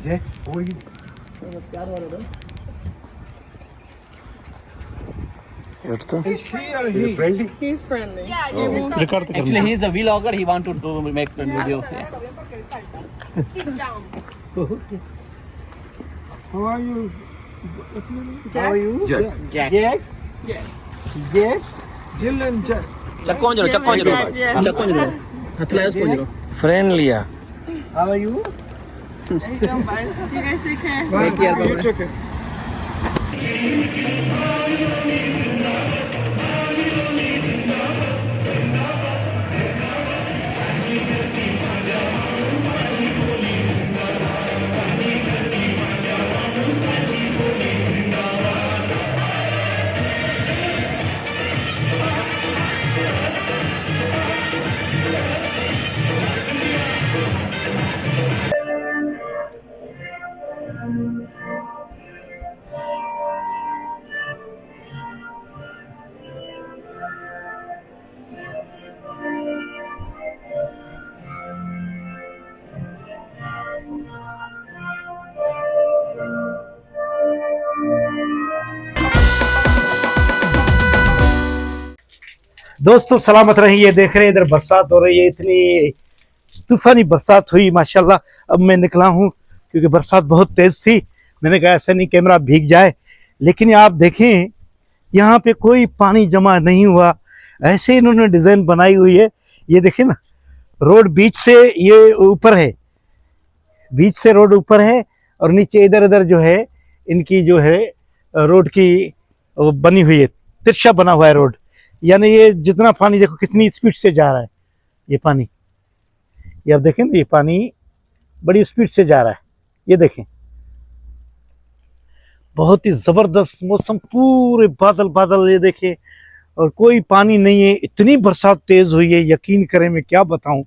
Yeah, how are you? എടുത്ത് Is she or he? Friendly? He's friendly. റിക്കാർഡ് Actually, he's a vlogger. He want to make a video. Yeah. How are you? Jack? Jack. Jack. Jack? Yes. Jack? Jill and Jack. Chakkonjiro, chakkonjiro. Jack, yeah. Chakkonjiro. Hatla yaskonjiro. ಫ್ರೆಂಡ್ಲಿಯಾ How are you? There you go, bye. You guys take care. Bye. care, You bye-bye. took it. दोस्तों सलामत रहिए। ये देख रहे हैं इधर बरसात हो रही है, इतनी तूफानी बरसात हुई माशाल्लाह। अब मैं निकला हूँ क्योंकि बरसात बहुत तेज थी। मैंने कहा ऐसा नहीं कैमरा भीग जाए, लेकिन आप देखें यहाँ पे कोई पानी जमा नहीं हुआ। ऐसे इन्होंने डिजाइन बनाई हुई है। ये देखें ना, रोड बीच से ये ऊपर है, बीच से रोड ऊपर है और नीचे इधर इधर जो है इनकी जो है रोड की वो बनी हुई है, तिरछा बना हुआ है रोड। यानी ये जितना पानी देखो कितनी स्पीड से जा रहा है ये पानी। ये आप देखें ना, ये पानी बड़ी स्पीड से जा रहा है। ये देखें, बहुत ही जबरदस्त मौसम, पूरे बादल बादल ये देखें, और कोई पानी नहीं है। इतनी बरसात तेज हुई है, यकीन करें मैं क्या बताऊं।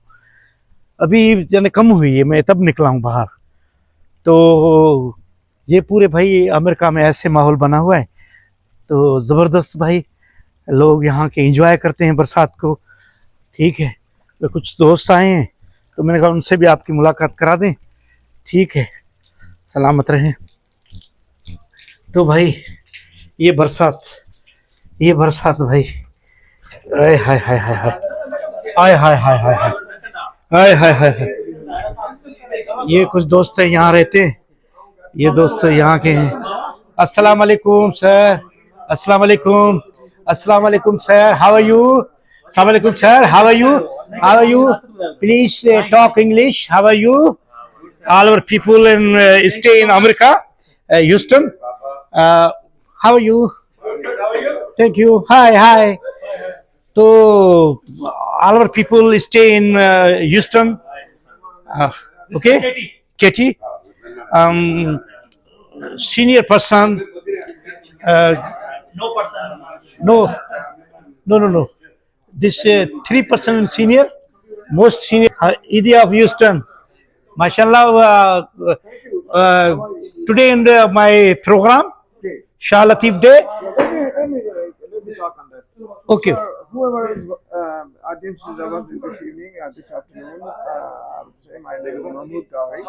अभी यानी कम हुई है, मैं तब निकला हूं बाहर। तो ये पूरे भाई अमेरिका में ऐसे माहौल बना हुआ है, तो जबरदस्त भाई लोग यहाँ के एंजॉय करते हैं बरसात को। ठीक है, तो कुछ दोस्त आए हैं तो मैंने कहा उनसे भी आपकी मुलाकात करा दें। ठीक है, सलामत रहें। तो भाई ये बरसात भाई, आय हाय हाय हाय हाय, आय हाय हाय हाय हाय, आय हाय हाय हाय। ये कुछ दोस्त हैं यहाँ रहते हैं, ये दोस्त यहाँ के हैं। अस्सलाम वालेकुम सर, अस्सलाम वालेकुम, अस्सलाम वालेकुम सर, हाउ आर यू? अस्सलाम वालेकुम sir, how are you? How are you? Please talk English, how are you? All our people in stay in America, Houston. How are you? Thank you. Hi, hi. So all our people stay in Houston. Okay. Katie. Senior person. No, no. This 3% senior, most senior. Idea of Houston. Mashallah, today in my program, Shah Latif Day. Let me talk on that. Okay. Whoever is audience is watching this evening, this afternoon, I would say my name is Mahmoud Dawri.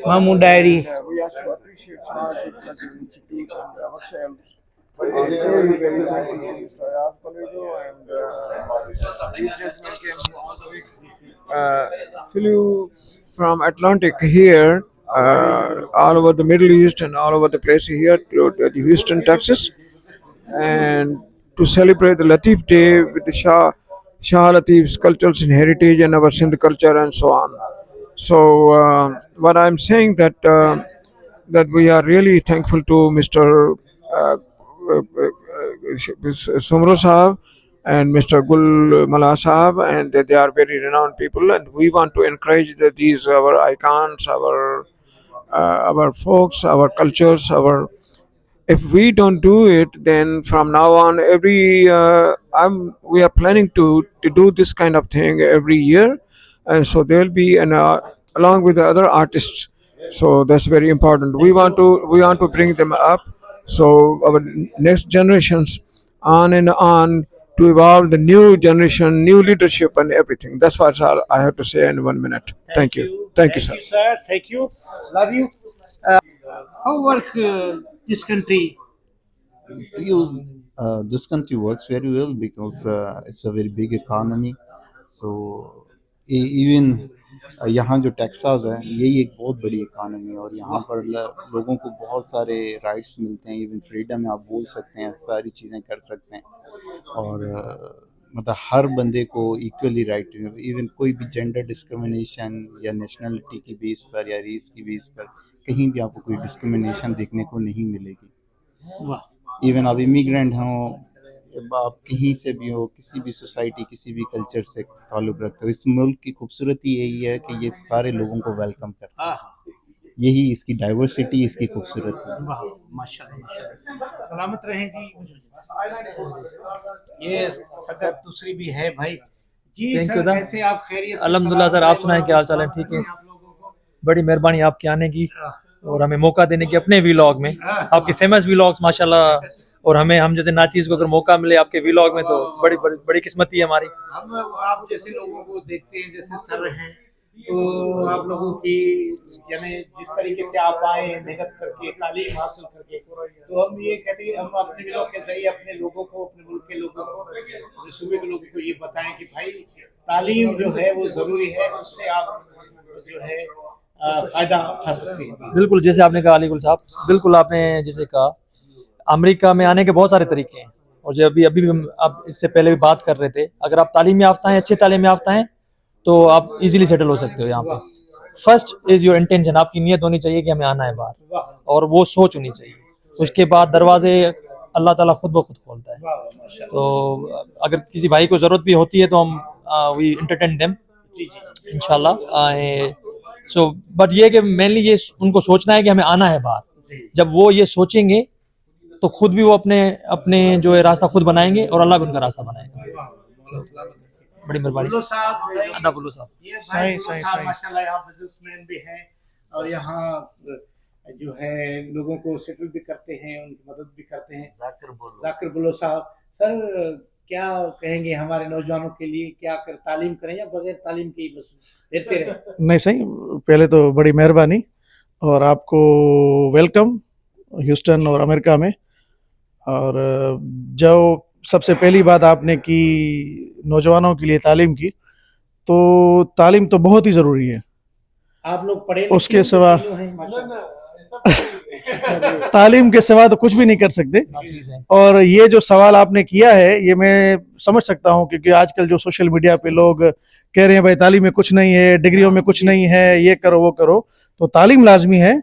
Mahmoud Diary. We also appreciate Shah Latif Institute and ourselves. Very, very thankful to Mr. Ayaz Palejo and these gentlemen came all the way, flew from Atlantic here, all over the Middle East and all over the place here to Houston, Texas, and to celebrate the Latif Day with the Shah Latif's cultures and heritage and our Sindh culture and so on. So what I'm saying that we are really thankful to Mr. Sumro Sahab and Mr. Gul Mala Sahab, and they are very renowned people, and we want to encourage these our icons, our folks, our cultures, our. If we don't do it, then from now on, we are planning to do this kind of thing every year, and so there will be along with the other artists. So that's very important. We want to bring them up, so our next generations on and on to evolve the new generation, new leadership, and everything. That's what I have to say in 1 minute. Thank you. Thank you, sir. sir. Thank you. Love you. How work this country? This country works very well because it's a very big economy. So even यहाँ जो Texas है यही एक बहुत बड़ी economy है और यहाँ पर लोगों को बहुत सारे राइट्स मिलते हैं, इवन फ्रीडम है, आप बोल सकते हैं, सारी चीज़ें कर सकते हैं और मतलब हर बंदे को इक्वली राइट, इवन कोई भी जेंडर डिस्क्रिमिनेशन या नेशनलिटी की बेस पर या रेस की बेस पर कहीं भी आपको कोई डिस्क्रिमिनेशन देखने को नहीं मिलेगी। इवन आप इमिग्रेंट हो, आप कहीं से भी हो, किसी भी सोसाइटी, किसी भी कल्चर से ताल्लुक़ रखते हो, इस मुल्क की खूबसूरती यही है कि ये सारे लोगों को वेलकम करता है, यही इसकी डाइवर्सिटी, इसकी खूबसूरती है। माशाल्लाह। सलामत रहें जी। ये सदर दूसरी भी है भाई जी। सर कैसे आप? खैरियत से? अल्हम्दुलिल्लाह सर, आप सुनाएं क्या हाल चाल है? ठीक है, बड़ी मेहरबानी आपके आने की और हमें मौका देने की अपने व्लॉग में, आपके फेमस व्लॉग्स माशाल्लाह, और हम जैसे नाचीज को अगर मौका मिले आपके व्लॉग में तो बड़ी बड़ी बड़ी किस्मती है हमारी। हम आप जैसे लोगों को देखते हैं, जैसे सर हैं, तो आप लोगों की यानी जिस तरीके से आप आए मेहनत करके, तालीम हासिल करके, तो हम ये कहते हैं हम अपने व्लॉग के जरिए अपने लोगों को, अपने मुल्क के लोगों को, सूबे के लोगों को ये बताएं कि भाई तालीम जो है वो ज़रूरी है, उससे आप जो है फ़ायदा उठा सकते हैं। बिल्कुल, जैसे आपने कहा अली गुल साहब, बिल्कुल आपने जैसे कहा, अमेरिका में आने के बहुत सारे तरीके हैं और जो अभी भी हम आप इससे पहले भी बात कर रहे थे, अगर आप तालीम याफ्ता हैं, अच्छे तालीम याफ्ता हैं तो आप इजीली सेटल हो सकते हो यहाँ पे। फर्स्ट इज योर इंटेंशन, आपकी नीयत होनी चाहिए कि हमें आना है बाहर, और वो सोच होनी चाहिए। उसके बाद दरवाजे अल्लाह ताला खुद ब खुद खोलता है। तो अगर किसी भाई को ज़रूरत भी होती है तो हम वी एंटरटेन देम इंशाल्लाह। सो बट ये कि मेनली ये उनको सोचना है कि हमें आना है बाहर। जब वो ये सोचेंगे तो खुद भी वो अपने जो है रास्ता खुद बनाएंगे और अल्लाह भी उनका रास्ता बनाएगा। बड़ी मेहरबानी। बुल्लो साहब, अदा बुल्लो साहब, ये भाई माशाल्लाह यहाँ बिजनेसमैन भी हैं और यहाँ जो है लोगों को सेटल भी करते हैं, उनकी मदद भी करते हैं। जाकिर बुल्लो साहब, सर क्या कहेंगे हमारे नौजवानों के लिए, क्या कर तालीम करें या बगैर तालीम के ही बस फिरते रहे? नहीं सही, पहले तो बड़ी मेहरबानी और आपको वेलकम ह्यूस्टन और अमेरिका में। और जो सबसे पहली बात आपने की नौजवानों के लिए तालीम की, तो तालीम तो बहुत ही ज़रूरी है। आप लोग पढ़े उसके सिवा तालीम के सिवा तो कुछ भी नहीं कर सकते। और ये जो सवाल आपने किया है ये मैं समझ सकता हूँ, क्योंकि आजकल जो सोशल मीडिया पे लोग कह रहे हैं भाई तालीम में कुछ नहीं है, डिग्रियों में कुछ नहीं है, ये करो वो करो, तो तालीम लाजमी है।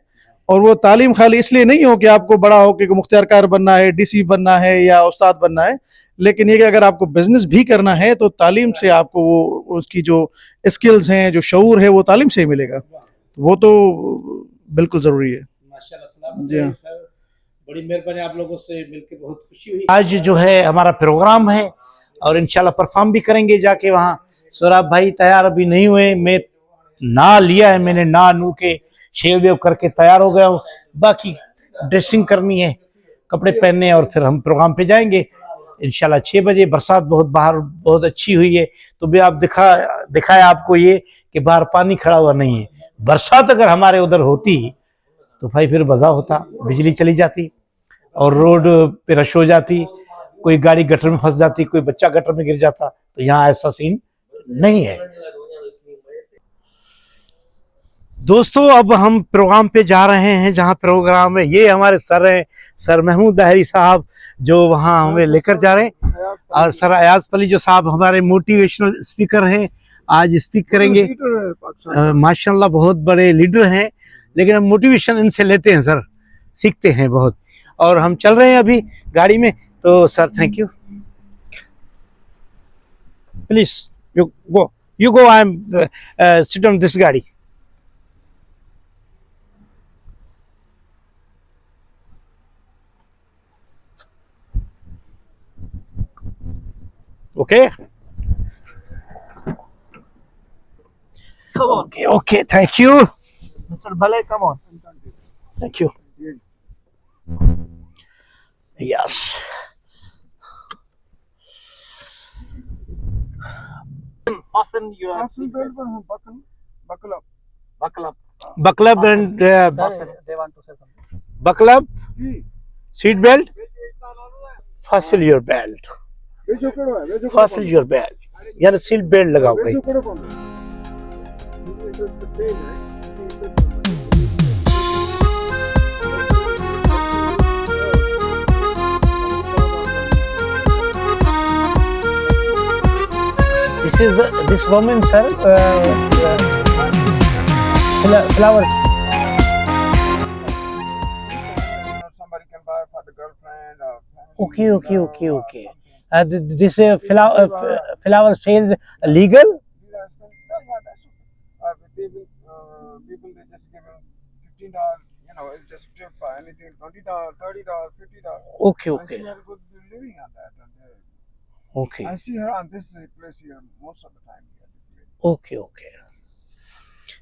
और वो तालीम खाली इसलिए नहीं हो कि आपको बड़ा हो कि मुख्तियार कार बनना है, डीसी बनना है या उस्ताद बनना है, लेकिन ये कि अगर आपको बिजनेस भी करना है तो तालीम से आपको वो उसकी जो स्किल्स हैं, जो शऊर है, वो तालीम से ही मिलेगा। वो तो बिल्कुल ज़रूरी है। माशाल्लाह, जी हाँ। सर बड़ी मेहरबानी, आप लोगों से मिलकर बहुत खुशी हुई। आज जो है हमारा प्रोग्राम है और इंशाल्लाह परफॉर्म भी करेंगे जाके वहाँ। सौरभ भाई तैयार अभी नहीं हुए, मैं ना लिया है, मैंने ना नू के शेव वेव करके तैयार हो गया हूँ, बाकी ड्रेसिंग करनी है, कपड़े पहनने, और फिर हम प्रोग्राम पे जाएंगे इंशाल्लाह 6 बजे। बरसात बहुत बाहर बहुत अच्छी हुई है, तो भी आप दिखाया आपको ये कि बाहर पानी खड़ा हुआ नहीं है। बरसात अगर हमारे उधर होती तो भाई फिर मजा होता, बिजली चली जाती और रोड पे रश हो जाती, कोई गाड़ी गटर में फंस जाती, कोई बच्चा गटर में गिर जाता। तो यहाँ ऐसा सीन नहीं है। दोस्तों अब हम प्रोग्राम पे जा रहे हैं, जहाँ प्रोग्राम है। ये हमारे सर हैं, सर महमूद दाहरी साहब, जो वहाँ हमें लेकर जा रहे हैं, और सर अयाज पली जो साहब हमारे मोटिवेशनल स्पीकर हैं, आज स्पीक करेंगे। माशाल्लाह बहुत बड़े लीडर हैं, लेकिन हम मोटिवेशन इनसे लेते हैं सर, सीखते हैं बहुत। और हम चल रहे हैं अभी गाड़ी में, तो sir thank you. Please you go I am sit on this गाड़ी। Okay. Come on. Okay. Thank you, Mr. Bale. Come on. Thank you. Yes. fasten your Fasten belt पर हम buckle up. buckle up. buckle up and Fasten. They want to say something. buckle up, seat belt, fasten your belt, बेचो करो है बेचो fasten your belt. यानी seat belt लगाओ भाई. बेचो करो कौन This is this woman, sir. Flowers. somebody can buy for the girlfriend or Okay. This flower sales legal? people they just give him $15, it's just tip for anything, $20, $30, $50. Okay. And she had a good living on that. And, Okay. I see her on this place here most of the time. Okay.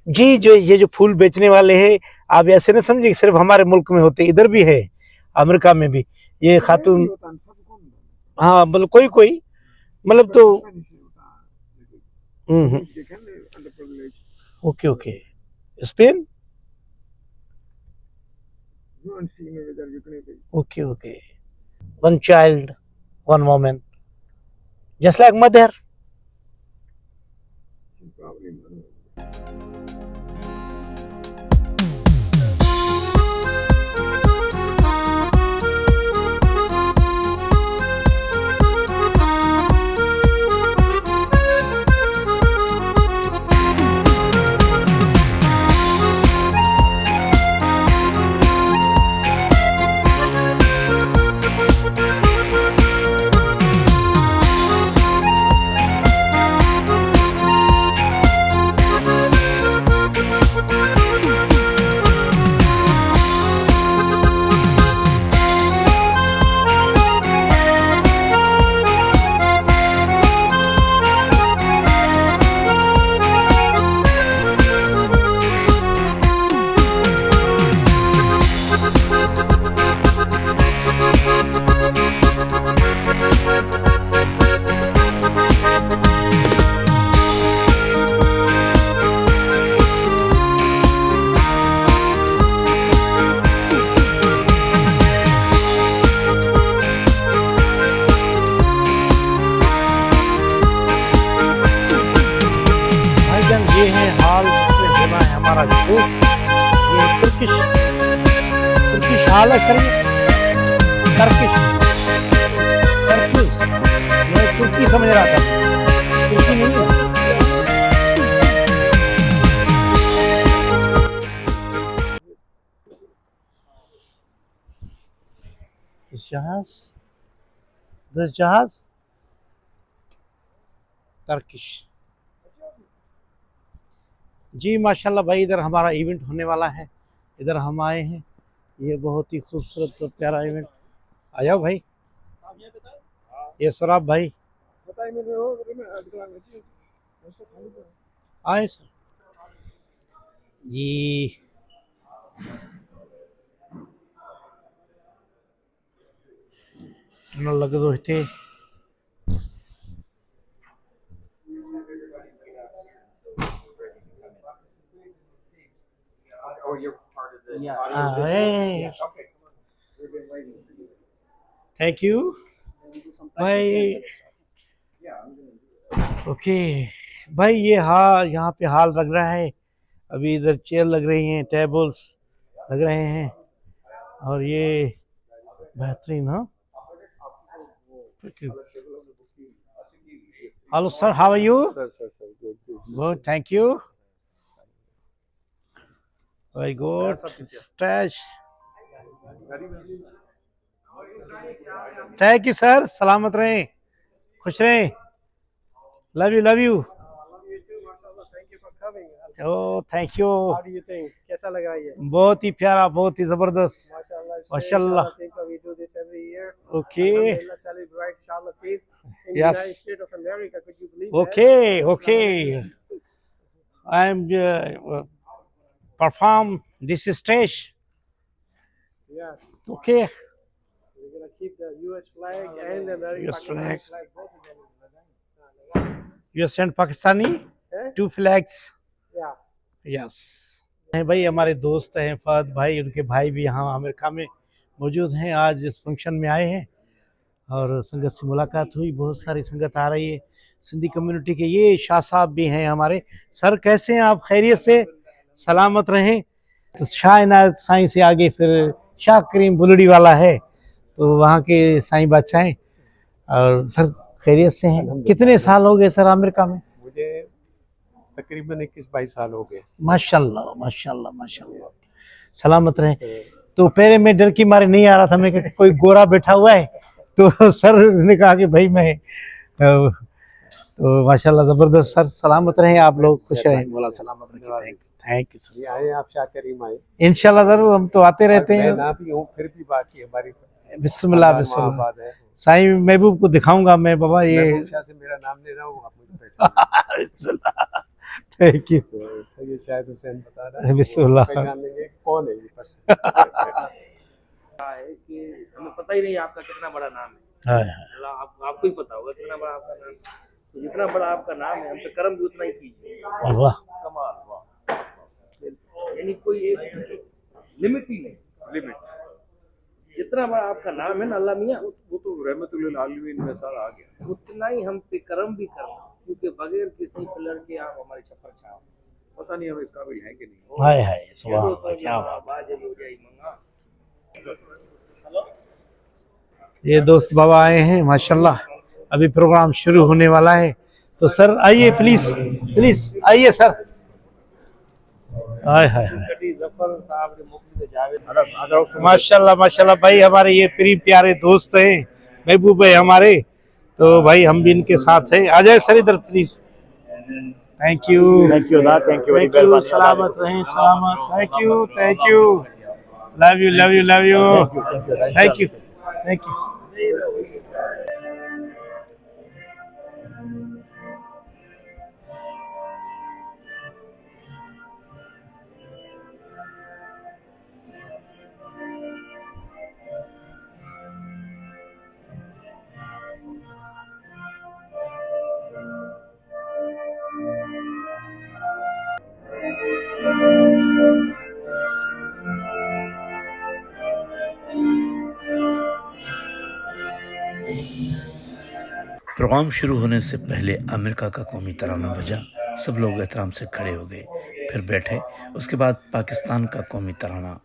जी जो ये जो फूल बेचने वाले हैं, आप ऐसे ना समझिए सिर्फ हमारे मुल्क में होते, इधर भी है, अमेरिका में भी ये खातून. हाँ मतलब कोई मतलब तो okay Spain. Okay. One child, one woman, just like mother. ये है हाल जिसमें होना है हमारा शो. ये तुर्किश हाल है सर. ये टर्किश मैं तुर्की समझ रहा था, तुर्की नहीं है. this जहाज टर्किश. जी माशाल्लाह भाई, इधर हमारा इवेंट होने वाला है, इधर हम आए हैं. ये बहुत ही खूबसूरत और प्यारा इवेंट. आ जाओ भाई. ये सराब भाई आए सर जी. लगे तो थे hey. Thank you भाई. ओके भाई, ये यहाँ पे हाल लग रहा है. अभी इधर चेयर लग रही हैं, टेबल्स लग रहे हैं, और ये बेहतरीन. हाँ hello sir, how are you? Good, thank you. Very good. Stretch. Thank you sir. सलामत रहें, खुश रहें. Love you. Oh thank you. कैसा लगा ये? बहुत ही प्यारा, बहुत ही जबरदस्त. माशाल्लाह. Okay yes. Okay I am perform this stage. Yeah. Okay. We're gonna keep the U.S. flag and the American US flag. both of them. You send Pakistani Eh? 2 flags. Yeah. Yes हैं भाई, हमारे दोस्त हैं फहद भाई, उनके भाई भी यहाँ अमेरिका में मौजूद हैं। आज इस फंक्शन में आए हैं और संगत से मुलाकात हुई। बहुत सारी संगत आ रही है सिंधी कम्युनिटी के। ये शाह साहब भी हैं हमारे। सर कैसे हैं आप? खैरियत से? सलामत रहें। तो शाह इनायत साईं से आगे फिर शाह करीम बुलड़ी वाला है, तो वहाँ के साईं बादशाह हैं। और सर खैरियत से हैं? कितने साल हो गए सर अमेरिका में? मुझे तकरीबन 21-22 साल हो गए। माशाल्लाह माशाल्लाह माशाल्लाह, सलामत रहे। तो पहले मैं डर की मारे नहीं आ रहा था, मैं कहा कोई गोरा बैठा हुआ है, तो सर ने कहा कि भाई मैं तो माशाल्लाह ज़बरदस्त। सर सलामत रहे, आप लोग खुश रहें। बोला सलामत रखें। Thank you sir. ये आए आप शाह करीम आए। इंशाल्लाह सर, हम तो आते रहते हैं। मैं ना भी हूँ फिर भी बाकी हमारी बिस्मिल्लाह खानदान बिस्मिल्लाह। महाबाद है। साईं महबूब को दिखाऊंगा मैं बाबा ये। महबूब शाह से मेरा नाम लेना हो आप मुझे पहचान थैंक यू। तो सैयद शाहिद हुसैन बता रहा है, बिस्मिल्लाह। पहचान लेंगे कौन है ये पर्सन। है कि हमें पता ही नहीं आपका कितना बड़ा नाम है। हाय अल्लाह आपको ही पता होगा कितना बड़ा आपका नाम है। तो जितना बड़ा आपका नाम है हम पे कर्म भी उतना ही कीजिए। हाय, वाह कमाल, वाह। यानी कोई एक लिमिट ही नहीं, लिमिट जितना बड़ा आपका नाम है ना अल्लाह मियाँ, वो तो रहमतुल्लिल आलमीन में सारा आ गया। उतना ही हम पे कर्म भी करना, क्योंकि बगैर किसी पिलर के आप हमारे छप्पर छाओ, पता नहीं हम इस काबिल हैं कि नहीं। हाय हाय, सुभान अल्लाह, क्या बात। ये दोस्त बाबा आए हैं माशाल्लाह। अभी प्रोग्राम शुरू होने वाला है, तो सर आइए प्लीज, प्लीज आइए सर। हाय हाय माशाल्लाह माशाल्लाह भाई, हमारे ये प्रिय प्यारे दोस्त हैं, महबूब है हमारे, तो भाई हम भी इनके साथ हैं। आ जाए सर इधर please. Thank you thank you ना, थैंक यू, थैंक यू। सलामत रहें, सलामत। Thank you thank you. Love you love you love you. Thank you thank you. Program शुरू होने से पहले अमेरिका का कौमी तराना बजा। सब लोग एहतराम से खड़े हो गए, फिर बैठे। उसके बाद पाकिस्तान का कौमी तराना।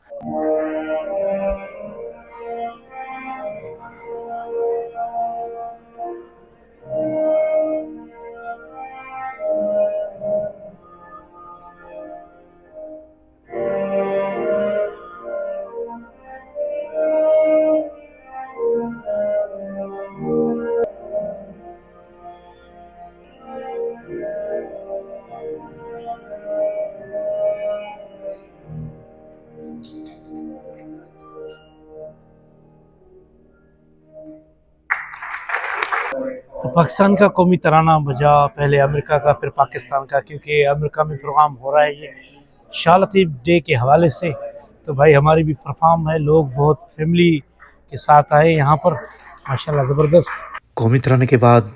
तो पाकिस्तान का कौमी तराना बजा, पहले अमेरिका का फिर पाकिस्तान का, क्योंकि अमेरिका में प्रोग्राम हो रहा है ये शाह लतीफ़ डे के हवाले से। तो भाई हमारी भी परफॉर्म है, लोग बहुत फैमिली के साथ आए यहाँ पर माशाल्लाह ज़बरदस्त। कौमी तराने के बाद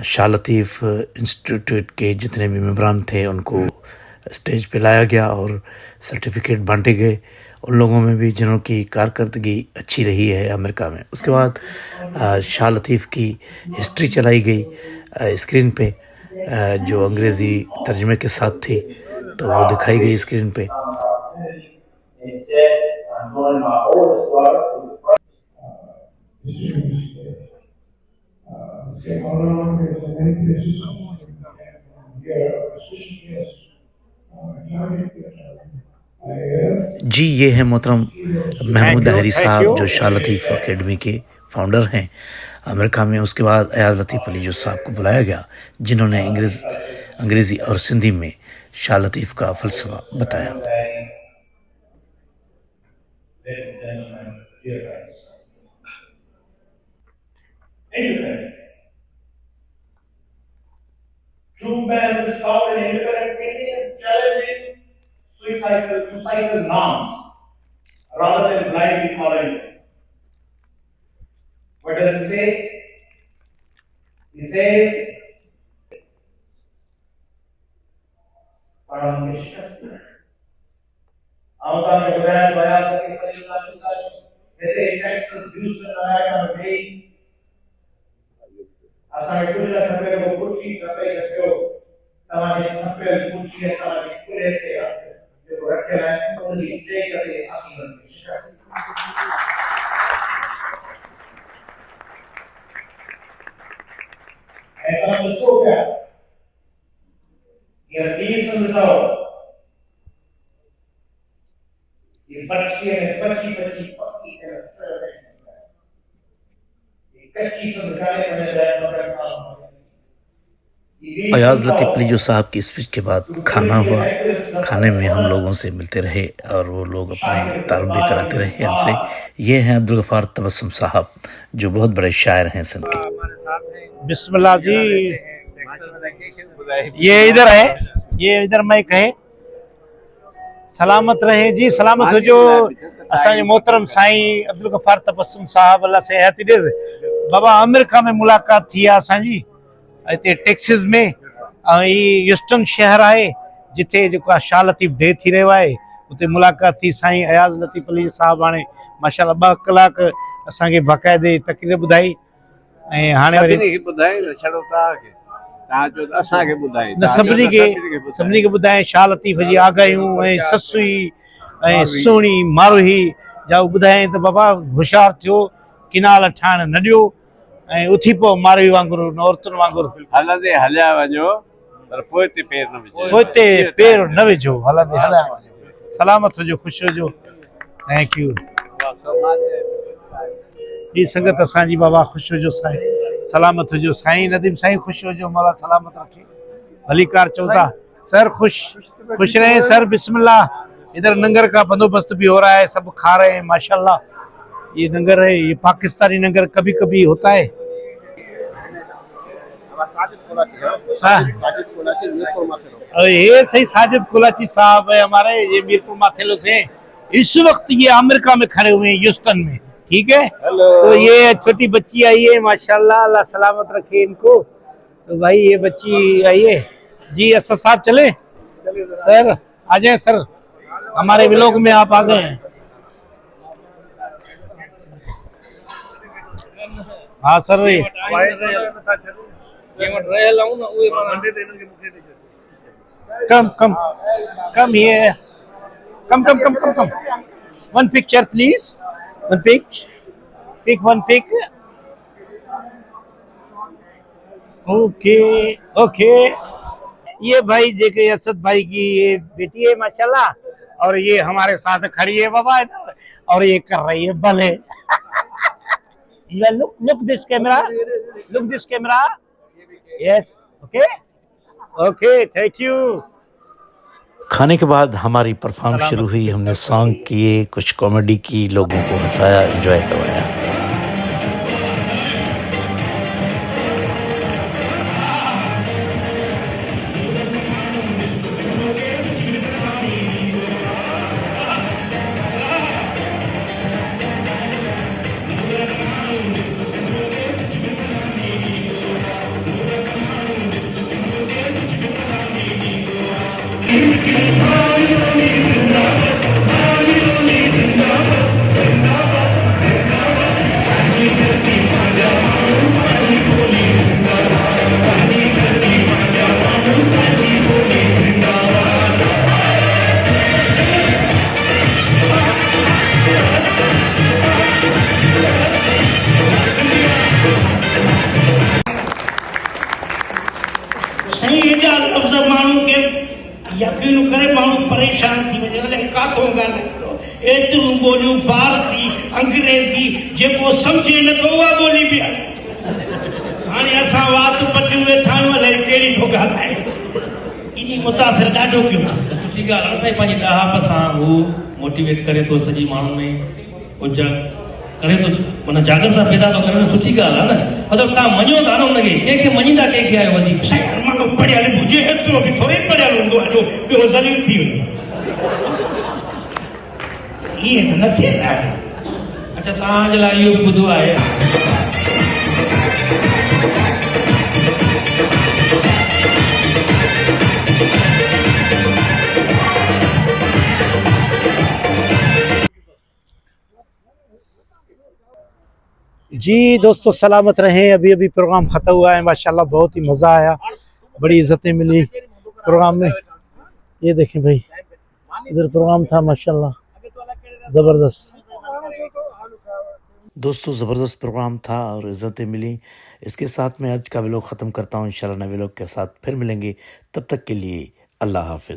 शाह लतीफ़ इंस्टीट्यूट के जितने भी मेंबरान थे उनको स्टेज पे लाया गया और सर्टिफिकेट बांटे गए उन लोगों में भी जिन्हों की कारकर्दगी अच्छी रही है अमेरिका में। उसके बाद शाह लतीफ़ की हिस्ट्री चलाई गई स्क्रीन पे, जो अंग्रेज़ी तर्जमे के साथ थी, तो वो दिखाई गई स्क्रीन पे। जी ये है मोहतरम महमूद अहरी साहब, जो शाह लतीफ़ अकेडमी के फाउंडर हैं अमेरिका में। उसके बाद अयाज लतीफ़ अली जो साहब को बुलाया गया, जिन्होंने अंग्रेज़ी और सिंधी में शाह लतीफ़ का फ़लसफ़ा बताया। True man is found in independent thinking, challenging societal norms rather than blindly following them. What does he say? He says, उनखे शिकस्त ॾिनी। ऐं तव्हांखे ॿुधाइण विया त हिते टेक्सस ह्यूस्टन अमेरिका में वेही असांखे कुझु न खपे, उहो कुर्सी खपे त पियो तव्हांजे खपियल कुर्सीअ तव्हांजे कुल्हे ते जेको रखियल आहे उनजी टेक ते असीं उनखे शिकस्त ऐं तव्हां ॾिसो पिया हींअर ॿी संद अथव ये बच्चे बच्ची बच्ची पक्की तरह से ये कच्ची संद काले बने जाए मगर अयाज लतीफ़ अली जो साहब की स्पीच के बाद खाना हुआ। खाने में हम लोगों से मिलते रहे और वो लोग अपने तारुफ भी कराते रहे हमसे। ये हैं अब्दुल गफ्फार तबस्सुम साहब जो बहुत बड़े शायर हैं सिंध के। बिस्मिल्लाह जी, ये इधर है, ये इधर माइक है। सलामत रहे जी, सलामत हो जो असांजे मोहतरम साईं अब्दुल गफ्फार तबस्सुम साहब अल्लाह सेहत ॾे। बाबा अमेरिका में मुलाक़ात थी आहे असांजी हिते टेक्सिस में, ऐं ही ह्यूस्टन शहर आहे जिथे जेको आहे शाह लतीफ़ डे थी रहियो आहे। उते मुलाक़ात थी साईं अयाज़ लतीफ़ अली साहब हाणे माशाल्लाह 2 कलाक असांखे बाक़ाइदे तक़रीर ॿुधाई ऐं हाणे वरी ॿुधाए न छॾो तव्हां चओ असांखे ॿुधाए न सभिनी खे ॿुधाए शाह लतीफ़ जी आगाहियूं ऐं ससुई ऐं सुहिणी मारोही जा ॿुधाए त बाबा होशियार थियो, किनाल ठाहिण न ॾियो ऐं उथी पओ मारोही वांगुरु औरतुनि वांगुरु हलंदे हलिया वञो पर पोइ ते पेर न विझो, पोइ ते पेर न विझो, हलंदे हलिया वञो। सलामत हुजो, ख़ुशि हुजो। Thank you. ॿी संगत असांजी बाबा ख़ुशि हुजो साईं, सलामत हुजो साईं नदीम साईं, ख़ुशि हुजो, मौला सलामत रखे। भली कार चओ था सर, खुश रहे सर। बिस्मिल्लाह। इधर लंगर का बंदोबस्त भी हो रहा है, सब खा रहे हैं माशाल्लाह। ये लंगर है, ये पाकिस्तानी लंगर कभी कभी होता है। और ये सही साजिद कोलाची साहब है हमारे, ये मीरपुर माथेलो से। इस वक्त ये अमेरिका में खड़े हुए हैं ह्यूस्टन में, ठीक है। तो ये छोटी बच्ची आई है माशाल्लाह, अल्लाह सलामत रखे इनको। तो भाई ये बच्ची आई है जी। असद साहब चले सर, आ जाए सर, हमारे व्लॉग में आप आ गए हैं। हाँ सर, कम ये come one picture please, one pick one pick. Okay. ये भाई जेके असद भाई की ये बेटी है माशाल्लाह, और ये हमारे साथ खड़ी है बाबा इधर, और ये कर रही है भले। look this camera, yes, okay, thank you। खाने के बाद हमारी परफॉर्म शुरू हुई। हमने सॉन्ग किए, कुछ कॉमेडी की, लोगों को हंसाया, एंजॉय करवाया। यकीन करे माण्हू परेशान थी वञे, अलाए काथों ॻाल्हाईंदो, एतिरियूं ॿोलियूं फारसी अंग्रेज़ी जेको सम्झे नथो उहा ॿोली बि हाणे असां वात पटियूं वेठा आहियूं, अलाए कहिड़ी थो ॻाल्हाए। इन मुतासिर ॾाढो कयो। सुठी ॻाल्हि आहे साईं, पंहिंजी ॾहाप सां हू मोटिवेट करे थो सॼी माण्हुनि में ऊर्जा करे थो, माना जागृता पैदा थो करे। सुठी ॻाल्हि आहे न, मतिलबु तव्हां मञो था न हुनखे, कंहिंखे मञींदा कंहिंखे आयो वधीक। साईं माण्हू पढ़ियल हुजे, एतिरो बि थोरी पढ़ियल हूंदो आहे जो ॿियो ज़लील थी वञे, ईअं त न थिए न। अच्छा, तव्हांजे लाइ इहो बि ॿुधो आहे जी दोस्तों, सलामत रहें। अभी अभी प्रोग्राम ख़त्म हुआ है, माशाल्लाह बहुत ही मज़ा आया, बड़ी इज़्ज़तें मिली प्रोग्राम में। ये देखें भाई, इधर प्रोग्राम था माशाल्लाह ज़बरदस्त। दोस्तों ज़बरदस्त प्रोग्राम था और इज़्ज़तें मिली। इसके साथ मैं आज का व्लॉग ख़त्म करता हूँ। इंशाल्लाह नए व्लॉग के साथ फिर मिलेंगे, तब तक के लिए अल्लाह हाफ़िज़।